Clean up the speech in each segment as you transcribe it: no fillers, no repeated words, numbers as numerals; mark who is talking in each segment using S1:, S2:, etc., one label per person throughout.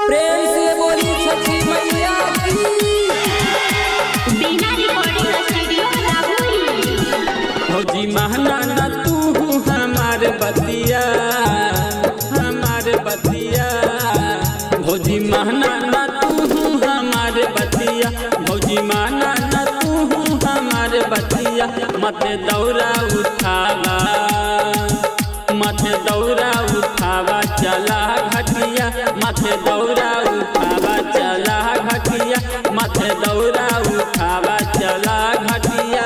S1: प्रेम से बोली छठी मैया की।
S2: बिना रिकॉर्डिंग स्टूडियो राहुल।
S1: भौजी महना न तू हमार बतिया, हमार बतिया। भौजी महना न तू हमार बतिया, भौजी महना न तू हमार बतिया। मत दौरा उठावा, मत दौरा उठावा चला घटिया, मत दौरा उठावा चला घटिया, मत दौरा उठावा चला घटिया।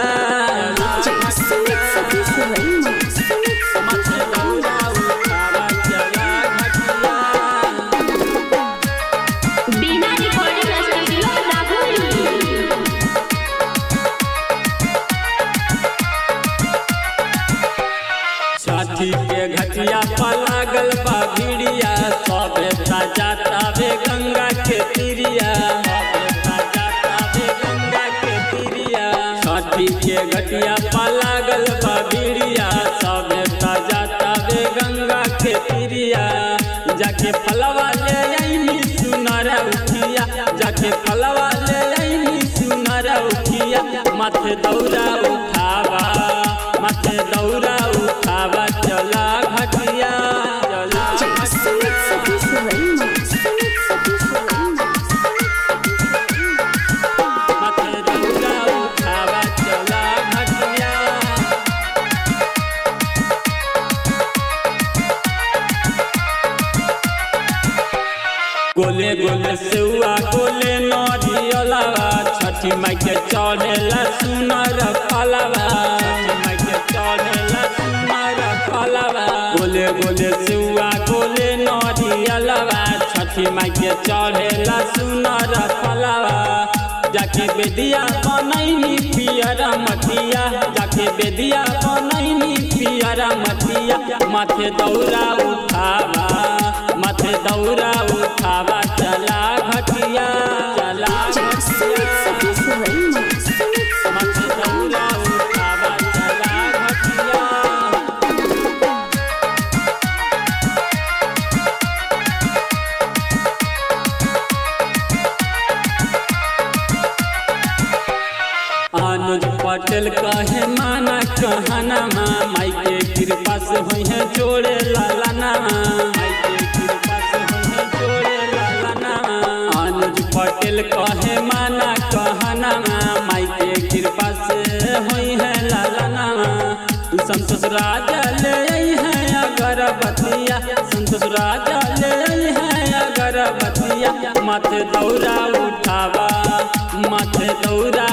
S1: मत दौरा उठावा चला घटिया।
S2: बिना रिकॉर्डिंग स्टूडियो राहुल।
S1: छठी के घटिया पर लागल बा भिड़िया, सबे जाता वे गंगा के तीरिया, सबे जाता वे गंगा के तीरिया। छठी के घटिया पर लागल बा भिड़िया, सबे जाता वे गंगा के तीरिया। जाके फलवा ले आईनी सुनर उठिया, जाके फलवा ले आईनी सुनर उठिया। माथे दौरा उठावा, माथे दौरा उठावा चला घटिया, चला माथे दौरा उठावा चला घटिया। गोले गोले सेवा गोले नरियलवा, छठी माई के चढ़ेला सुनर फलवा, छठी माई के चढ़ेला सुनर फलवा। गोले गोले सेवा गोले नरियलवा, छठी माई के चढ़ेला सुनर फलवा। जाके बेदिया बनैनी पियर मटिया, जाके बेदिया बनैनी पियर मटिया। माथे दौरा उठावा, माथे दौरा उठावा चला घटिया, चला माथे दौरा उठावा चला घटिया। अनुज पटेल कहे माना कहना, माई के कृपा से हुई है जोड़े लालाना, माई के कृपा से हुई है जोड़े लालाना। अनुज पटेल कहे माना कहना, माई के कृपा से हुई है लालाना। संतोष राजा ले आई है अगरबत्तिया, संतोष राजा ले आई है अगरबत्तिया। माथे दौरा उठावा, माथे दौरा